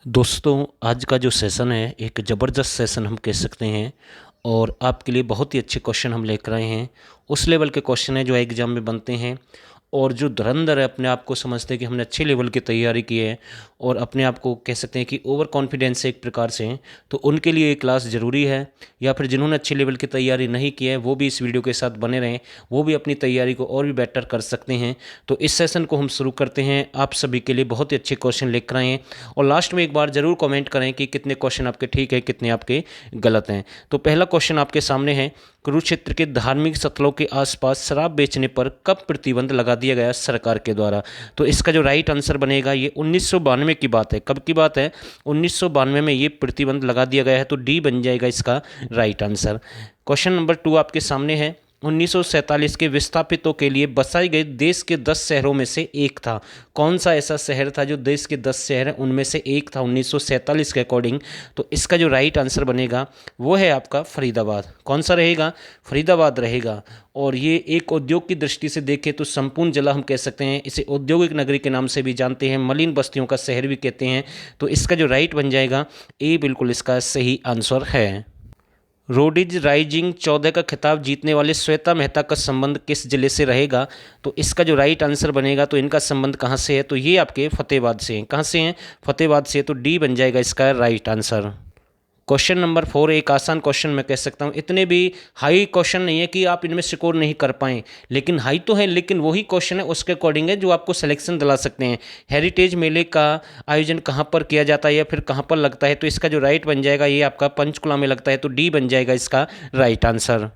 दोस्तों, आज का जो सेशन है एक ज़बरदस्त सेशन हम कह सकते हैं और आपके लिए बहुत ही अच्छे क्वेश्चन हम लेकर आए हैं। उस लेवल के क्वेश्चन हैं जो एग्ज़ाम में बनते हैं और जो धुरंधर है अपने आप को समझते हैं कि हमने अच्छे लेवल की तैयारी की है और अपने आप को कह सकते हैं कि ओवर कॉन्फिडेंस से एक प्रकार से हैं, तो उनके लिए ये क्लास ज़रूरी है। या फिर जिन्होंने अच्छे लेवल की तैयारी नहीं की है वो भी इस वीडियो के साथ बने रहें, वो भी अपनी तैयारी को और भी बेटर कर सकते हैं। तो इस सेशन को हम शुरू करते हैं। आप सभी के लिए बहुत ही अच्छे क्वेश्चन लेकर आए हैं और लास्ट में एक बार ज़रूर कमेंट करें कि कितने क्वेश्चन आपके ठीक है, कितने आपके गलत हैं। तो पहला क्वेश्चन आपके सामने है, कुरुक्षेत्र के धार्मिक स्थलों के आसपास शराब बेचने पर कब प्रतिबंध लगा दिया गया सरकार के द्वारा? तो इसका जो राइट आंसर बनेगा, ये 1992 की बात है। कब की बात है? 1992 में ये प्रतिबंध लगा दिया गया है, तो डी बन जाएगा इसका राइट आंसर। क्वेश्चन नंबर 2 आपके सामने है, 1947 के विस्थापितों के लिए बसाए गए देश के 10 शहरों में से एक था। कौन सा ऐसा शहर था जो देश के 10 शहर हैं उनमें से एक था 1947 के अकॉर्डिंग? तो इसका जो राइट आंसर बनेगा वो है आपका फरीदाबाद। कौन सा रहेगा? फरीदाबाद रहेगा। और ये एक उद्योग की दृष्टि से देखें तो संपूर्ण जिला हम कह सकते हैं, इसे औद्योगिक नगरी के नाम से भी जानते हैं, मलिन बस्तियों का शहर भी कहते हैं। तो इसका जो राइट बन जाएगा ए बिल्कुल इसका सही आंसर है। रोडीज राइजिंग 14 का खिताब जीतने वाले श्वेता मेहता का संबंध किस जिले से रहेगा? तो इसका जो राइट आंसर बनेगा, तो इनका संबंध कहाँ से है? तो ये आपके फतेहाबाद से हैं। कहाँ से हैं? फतेहाबाद से। तो डी बन जाएगा इसका राइट आंसर। क्वेश्चन नंबर 4 एक आसान क्वेश्चन मैं कह सकता हूँ। इतने भी हाई क्वेश्चन नहीं है कि आप इनमें स्कोर नहीं कर पाएँ, लेकिन हाई तो है, लेकिन वही क्वेश्चन है उसके अकॉर्डिंग है जो आपको सिलेक्शन दिला सकते हैं। हेरिटेज मेले का आयोजन कहाँ पर किया जाता है या फिर कहाँ पर लगता है? तो इसका जो राइट बन जाएगा, ये आपका पंचकुला में लगता है। तो डी बन जाएगा इसका राइट आंसर।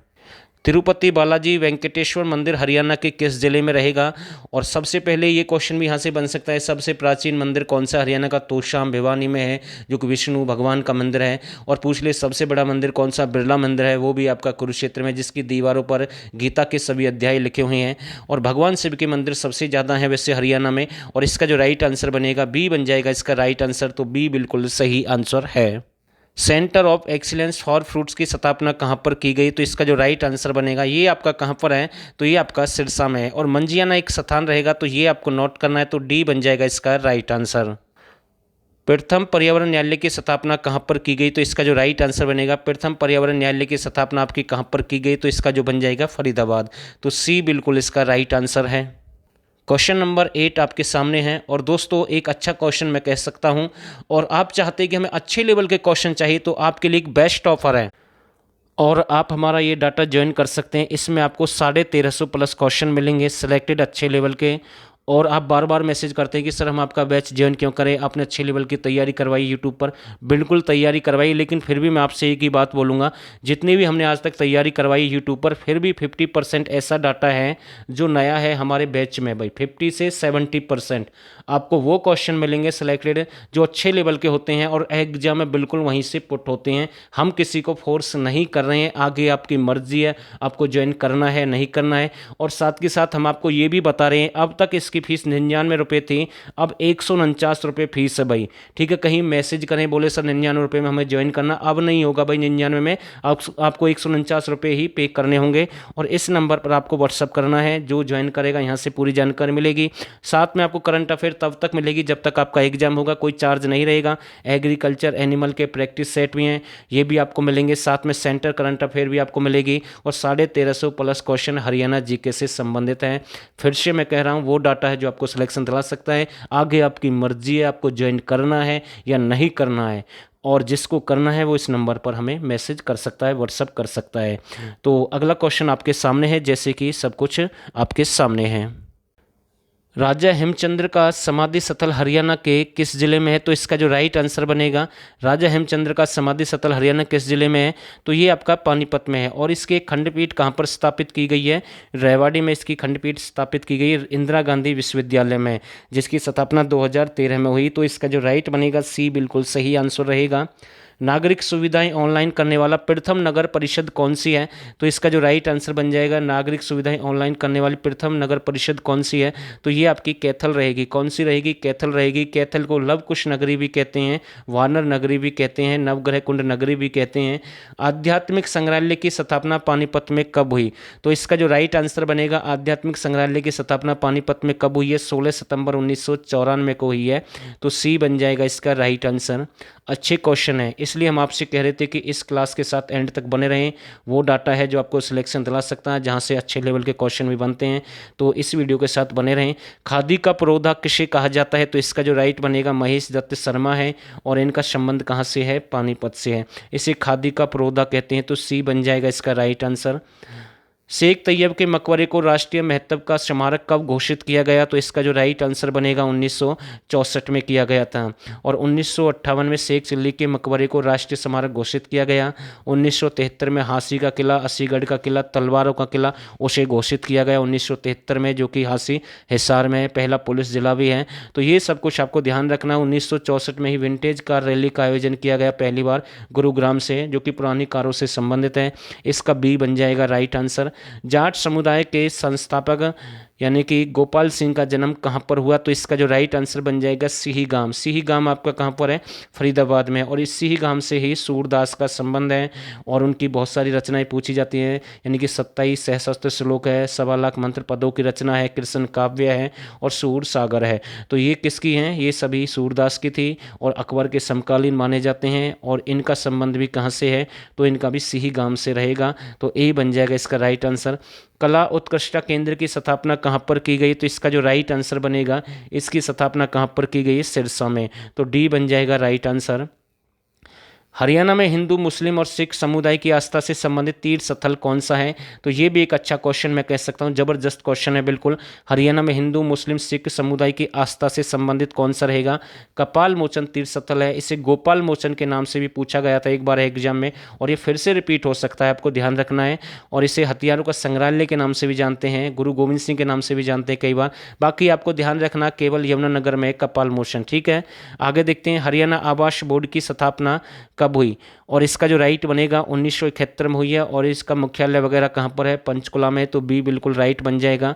तिरुपति बालाजी वेंकटेश्वर मंदिर हरियाणा के किस जिले में रहेगा? और सबसे पहले ये क्वेश्चन भी यहाँ से बन सकता है, सबसे प्राचीन मंदिर कौन सा हरियाणा का? तोशाम भिवानी में है, जो कि विष्णु भगवान का मंदिर है। और पूछ ले सबसे बड़ा मंदिर कौन सा? बिरला मंदिर है, वो भी आपका कुरुक्षेत्र में, जिसकी दीवारों पर गीता के सभी अध्याय लिखे हुए हैं। और भगवान शिव के मंदिर सबसे ज़्यादा हैं वैसे हरियाणा में। और इसका जो राइट आंसर बनेगा बी बन जाएगा इसका राइट आंसर। तो बी बिल्कुल सही आंसर है। Centre of excellence for fruits की स्थापना कहाँ पर की गई? तो इसका जो राइट आंसर बनेगा, ये आपका कहाँ पर है? तो ये आपका सिरसा में है। और मंजियाना एक स्थान रहेगा, तो ये आपको नोट करना है। तो डी बन जाएगा इसका राइट आंसर। प्रथम पर्यावरण न्यायालय की स्थापना कहाँ पर की गई? तो इसका जो राइट आंसर बनेगा, प्रथम पर्यावरण न्यायालय की स्थापना आपकी कहाँ पर की गई? तो इसका जो बन जाएगा फरीदाबाद। तो सी बिल्कुल इसका राइट आंसर है। क्वेश्चन नंबर 8 आपके सामने है और दोस्तों एक अच्छा क्वेश्चन मैं कह सकता हूं। और आप चाहते हैं कि हमें अच्छे लेवल के क्वेश्चन चाहिए, तो आपके लिए एक बेस्ट ऑफर है और आप हमारा ये डाटा ज्वाइन कर सकते हैं। इसमें आपको 1350 प्लस क्वेश्चन मिलेंगे सिलेक्टेड अच्छे लेवल के। और आप बार बार मैसेज करते हैं कि सर हम आपका बैच ज्वाइन क्यों करें, आपने अच्छे लेवल की तैयारी करवाई यूट्यूब पर। बिल्कुल तैयारी करवाई, लेकिन फिर भी मैं आपसे एक ही बात बोलूँगा, जितनी भी हमने आज तक तैयारी करवाई यूट्यूब पर, फिर भी 50% ऐसा डाटा है जो नया है हमारे बैच में। भाई 50 से 70% आपको वो क्वेश्चन मिलेंगे सिलेक्टेड जो अच्छे लेवल के होते हैं और एग्जाम में बिल्कुल वहीं से पुट होते हैं। हम किसी को फोर्स नहीं कर रहे हैं, आगे आपकी मर्जी है आपको ज्वाइन करना है नहीं करना है। और साथ के साथ हम आपको ये भी बता रहे हैं, अब तक इसकी फीस 99 रुपये थी, अब 149 रुपये फीस है भाई। ठीक है, कहीं मैसेज करें बोले सर 99 रुपये में हमें ज्वाइन करना, अब नहीं होगा भाई। 99 में आपको 149 रुपये ही पे करने होंगे। और इस नंबर पर आपको व्हाट्सअप करना है, जो ज्वाइन करेगा यहाँ से पूरी जानकारी मिलेगी। साथ में आपको करंट अफेयर तब तक मिलेगी जब तक आपका एग्जाम होगा, कोई चार्ज नहीं रहेगा। एग्रीकल्चर एनिमल के प्रैक्टिस सेट भी हैं, ये भी आपको मिलेंगे। साथ में सेंटर करंट अफेयर भी आपको मिलेगी और 1350 प्लस क्वेश्चन हरियाणा जीके से संबंधित हैं। फिर से मैं कह रहा हूँ, वो डाटा है जो आपको सिलेक्शन दिला सकता है। आगे आपकी मर्जी है आपको ज्वाइन करना है या नहीं करना है। और जिसको करना है वो इस नंबर पर हमें मैसेज कर सकता है, व्हाट्सअप कर सकता है। तो अगला क्वेश्चन आपके सामने है, जैसे कि सब कुछ आपके सामने है। राजा हेमचंद्र का समाधि स्थल हरियाणा के किस जिले में है? तो इसका जो राइट आंसर बनेगा, राजा हेमचंद्र का समाधि स्थल हरियाणा किस जिले में है? तो ये आपका पानीपत में है। और इसकी खंडपीठ कहाँ पर स्थापित की गई है? रेवाड़ी में इसकी खंडपीठ स्थापित की गई है, इंदिरा गांधी विश्वविद्यालय में, जिसकी स्थापना 2013 में हुई। तो इसका जो राइट बनेगा सी बिल्कुल सही आंसर रहेगा। नागरिक सुविधाएं ऑनलाइन करने वाला प्रथम नगर परिषद कौन सी है? तो इसका जो राइट आंसर बन जाएगा, नागरिक सुविधाएं ऑनलाइन करने वाली प्रथम नगर परिषद कौन सी है? तो ये आपकी कैथल रहेगी। कौन सी रहेगी? कैथल रहेगी। कैथल को लव कुश नगरी भी कहते हैं, वानर नगरी भी कहते हैं, नवग्रह कुंड नगरी भी कहते हैं। आध्यात्मिक संग्रहालय की स्थापना पानीपत में कब हुई? तो इसका जो राइट आंसर बनेगा, आध्यात्मिक संग्रहालय की स्थापना पानीपत में कब हुई है? 16 सितंबर 1994 को हुई है। तो सी बन जाएगा इसका राइट आंसर। अच्छे क्वेश्चन है, इसलिए हम आपसे कह रहे थे कि इस क्लास के साथ एंड तक बने रहें। वो डाटा है जो आपको सिलेक्शन दिला सकता है, जहां से अच्छे लेवल के क्वेश्चन भी बनते हैं। तो इस वीडियो के साथ बने रहें। खादी का पौधा किसे कहा जाता है? तो इसका जो राइट बनेगा, महेश दत्त शर्मा है। और इनका संबंध कहाँ से है? पानीपत से है। इसे खादी का पौधा कहते हैं। तो सी बन जाएगा इसका राइट आंसर। शेख तैयब के मकबरे को राष्ट्रीय महत्व का स्मारक कब घोषित किया गया? तो इसका जो राइट आंसर बनेगा, 1964 में किया गया था। और 1958 में शेख चिल्ली के मकबरे को राष्ट्रीय स्मारक घोषित किया गया। 1973 में हांसी का किला, अस्सीगढ़ का किला, तलवारों का किला, उसे घोषित किया गया 1973 में, जो कि हांसी हिसार में है, पहला पुलिस जिला भी है। तो ये सब कुछ आपको ध्यान रखना। 1964 में ही विंटेज कार रैली का आयोजन किया गया पहली बार गुरुग्राम से, जो कि पुरानी कारों से संबंधित है। इसका बी बन जाएगा राइट आंसर। जाट समुदाय के संस्थापक यानी कि गोपाल सिंह का जन्म कहाँ पर हुआ? तो इसका जो राइट आंसर बन जाएगा, सिहीगाम। सिहीगाम आपका कहाँ पर है? फरीदाबाद में। और इस सिहीगाम से ही सूरदास का संबंध है और उनकी बहुत सारी रचनाएं पूछी जाती हैं, यानी कि 27 सहस्त्र श्लोक है, 1.25 लाख मंत्र पदों की रचना है, कृष्ण काव्य है और सूर सागर है। तो ये किसकी हैं? ये सभी सूरदास की थी और अकबर के समकालीन माने जाते हैं। और इनका संबंध भी कहाँ से है? तो इनका भी सिहीगाम से रहेगा। तो ए बन जाएगा इसका राइट आंसर। कला उत्कृष्टता केंद्र की स्थापना कहाँ पर की गई? तो इसका जो राइट आंसर बनेगा, इसकी स्थापना कहाँ पर की गई है? सिरसा में। तो डी बन जाएगा राइट आंसर। हरियाणा में हिंदू, मुस्लिम और सिख समुदाय की आस्था से संबंधित तीर्थ स्थल कौन सा है? तो ये भी एक अच्छा क्वेश्चन मैं कह सकता हूँ, जबरदस्त क्वेश्चन है बिल्कुल। हरियाणा में हिंदू, मुस्लिम, सिख समुदाय की आस्था से संबंधित कौन सा रहेगा? कपाल मोचन तीर्थ स्थल है। इसे गोपाल मोचन के नाम से भी पूछा गया था एक बार एग्जाम में, और ये फिर से रिपीट हो सकता है, आपको ध्यान रखना है। और इसे हथियारों का संग्रहालय के नाम से भी जानते हैं, गुरु गोविंद सिंह के नाम से भी जानते हैं कई बार। बाकी आपको ध्यान रखना, केवल यमुनानगर में कपाल मोचन। ठीक है, आगे देखते हैं। हरियाणा आवास बोर्ड की स्थापना कब हुई? और इसका जो राइट बनेगा, 1971 में हुई है। और इसका मुख्यालय वगैरह कहाँ पर है? पंचकुला में। तो बी बिल्कुल राइट बन जाएगा।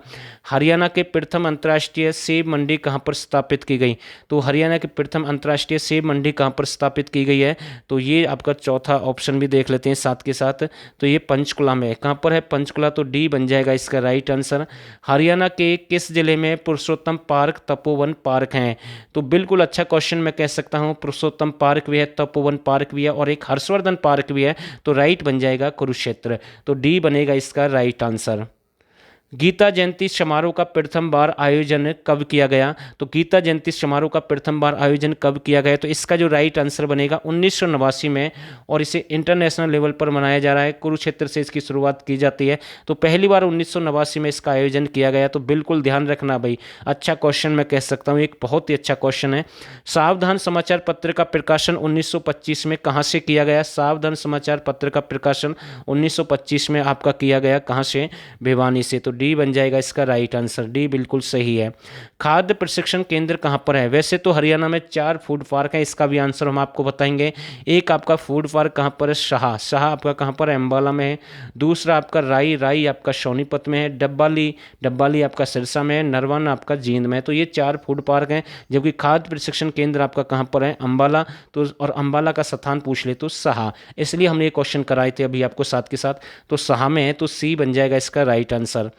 हरियाणा के प्रथम अंतर्राष्ट्रीय सेब मंडी कहाँ पर स्थापित की गई? तो हरियाणा की प्रथम अंतर्राष्ट्रीय सेब मंडी कहाँ पर स्थापित की गई है? तो ये आपका चौथा ऑप्शन भी देख लेते हैं साथ के साथ। तो ये पंचकुला में है। कहाँ पर है? पंचकुला। तो डी बन जाएगा इसका राइट आंसर। हरियाणा के किस जिले में पुरुषोत्तम पार्क, तपोवन पार्क हैं? तो बिल्कुल अच्छा क्वेश्चन मैं कह सकता हूँ। पुरुषोत्तम पार्क भी है, तपोवन पार्क भी है और एक हर्षवर्धन पार्क भी है। तो राइट बन जाएगा कुरुक्षेत्र। तो डी बनेगा इसका राइट आंसर। गीता जयंती समारोह का प्रथम बार आयोजन कब किया गया? तो गीता जयंती समारोह का प्रथम बार आयोजन कब किया गया? तो इसका जो राइट आंसर बनेगा, 1989 में। और इसे इंटरनेशनल लेवल पर मनाया जा रहा है। कुरुक्षेत्र से इसकी शुरुआत की जाती है। तो पहली बार 1989 में इसका आयोजन किया गया। तो बिल्कुल ध्यान रखना भाई, अच्छा क्वेश्चन मैं कह सकता हूँ, एक बहुत ही अच्छा क्वेश्चन है। सावधान समाचार पत्र का प्रकाशन 1925 में कहाँ से किया गया? सावधान समाचार पत्र का प्रकाशन 1925 में आपका किया गया, कहाँ से? भिवानी से। तो डी बन जाएगा इसका राइट आंसर। डी बिल्कुल सही है। खाद्य प्रशिक्षण केंद्र कहां पर है? वैसे तो हरियाणा में 4 फूड पार्क है, इसका भी आंसर हम आपको बताएंगे। एक आपका फूड पार्क कहां पर है? शाह। शाह आपका कहां पर है? अंबाला में है। दूसरा आपका राई, राई आपका सोनीपत में है। डब्बाली, डब्बाली आपका सिरसा में है। नरवन आपका जींद में है। तो ये 4 फूड पार्क हैं। जबकि खाद्य प्रशिक्षण केंद्र आपका कहां पर है? अंबाला। तो और अंबाला का स्थान पूछ ले तो शाह, इसलिए हमने ये क्वेश्चन कराए थे अभी आपको साथ के साथ। तो शाह में है। तो सी बन जाएगा इसका राइट आंसर।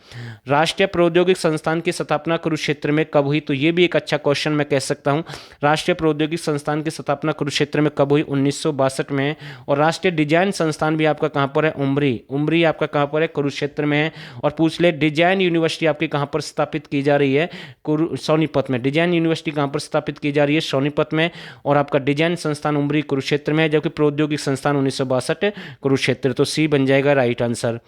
राष्ट्रीय प्रौद्योगिक संस्थान की स्थापना कुरुक्षेत्र में कब हुई? तो ये भी एक अच्छा क्वेश्चन मैं कह सकता हूं। राष्ट्रीय प्रौद्योगिक संस्थान की स्थापना कुरुक्षेत्र में कब हुई? 1962 में। और राष्ट्रीय डिजाइन संस्थान भी आपका कहां पर है? उमरी। उमरी आपका कहां पर है? कुरुक्षेत्र में है। और पूछ ले डिजाइन यूनिवर्सिटी आपकी कहां पर स्थापित की जा रही है? सोनीपत में। डिजाइन यूनिवर्सिटी कहां पर स्थापित की जा रही है? सोनीपत में। और आपका डिजाइन संस्थान उमरी कुरुक्षेत्र में है, जबकि प्रौद्योगिक संस्थान 1962 कुरुक्षेत्र। तो सी बन जाएगा राइट आंसर।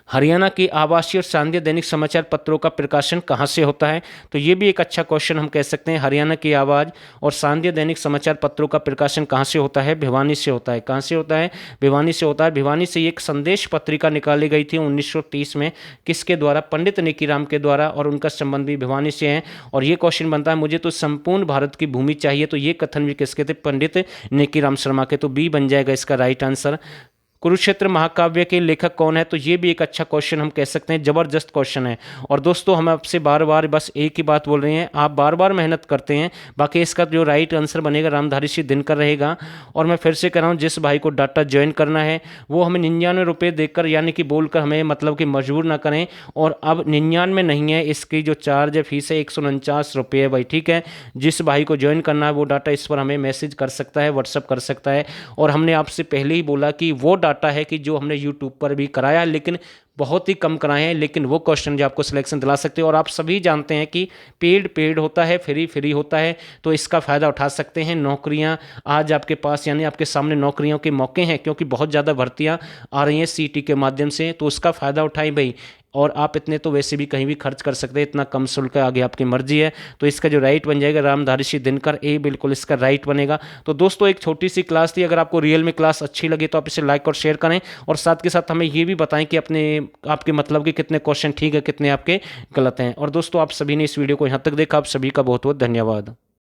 हरियाणा के आवासीय और सांध्य दैनिक समाचार पत्रों का प्रकाशन कहाँ से होता है? तो ये भी एक अच्छा क्वेश्चन हम कह सकते हैं। हरियाणा की आवाज़ और सांध्य दैनिक समाचार पत्रों का प्रकाशन कहाँ से होता है? भिवानी से होता है। कहाँ से होता है? भिवानी से होता है। भिवानी से एक संदेश पत्रिका निकाली गई थी 1930 में। किसके द्वारा? पंडित नेकीराम के द्वारा, और उनका संबंध भी भिवानी से है। और ये क्वेश्चन बनता है, मुझे तो संपूर्ण भारत की भूमि चाहिए, तो ये कथन भी किसके थे? पंडित नेकीराम शर्मा के। तो बी बन जाएगा इसका राइट आंसर। कुरुक्षेत्र महाकाव्य के लेखक कौन है? तो ये भी एक अच्छा क्वेश्चन हम कह सकते हैं, जबरदस्त क्वेश्चन है। और दोस्तों हम आपसे बार बार बस एक ही बात बोल रहे हैं, आप बार बार मेहनत करते हैं। बाकी इसका जो राइट आंसर बनेगा रामधारी सिंह दिनकर रहेगा। और मैं फिर से कह रहा हूँ, जिस भाई को डाटा ज्वाइन करना है वो हमें 99 रुपये देकर, यानी कि बोलकर हमें मतलब कि मजबूर ना करें। और अब 99 नहीं है, इसकी जो चार्ज है, फीस है 149 रुपये है भाई, ठीक है। जिस भाई को ज्वाइन करना है वो डाटा इस पर हमें मैसेज कर सकता है, व्हाट्सअप कर सकता है। और हमने आपसे पहले ही बोला कि वो डाटा है कि जो हमने यूट्यूब पर भी कराया, लेकिन बहुत ही कम कराए हैं, लेकिन वो क्वेश्चन जो आपको सिलेक्शन दिला सकते हो। और आप सभी जानते हैं कि पेड पेड होता है, फ्री फ्री होता है, तो इसका फ़ायदा उठा सकते हैं। नौकरियां आज आपके पास, यानी आपके सामने नौकरियों के मौके हैं, क्योंकि बहुत ज़्यादा भर्तियां आ रही हैं सीटी के माध्यम से, तो उसका फ़ायदा उठाएं भाई। और आप इतने तो वैसे भी कहीं भी खर्च कर सकते हैं, इतना कम शुल्क है, आगे आपकी मर्जी है। तो इसका जो राइट बन जाएगा रामधारी सिंह दिनकर, ए बिल्कुल इसका राइट बनेगा। तो दोस्तों एक छोटी सी क्लास थी, अगर आपको रियल में क्लास अच्छी लगी तो आप इसे लाइक और शेयर करें, और साथ के साथ हमें ये भी बताएं कि आपके मतलब कि कितने क्वेश्चन ठीक है, कितने आपके गलत हैं। और दोस्तों आप सभी ने इस वीडियो को यहाँ तक देखा, आप सभी का बहुत बहुत धन्यवाद।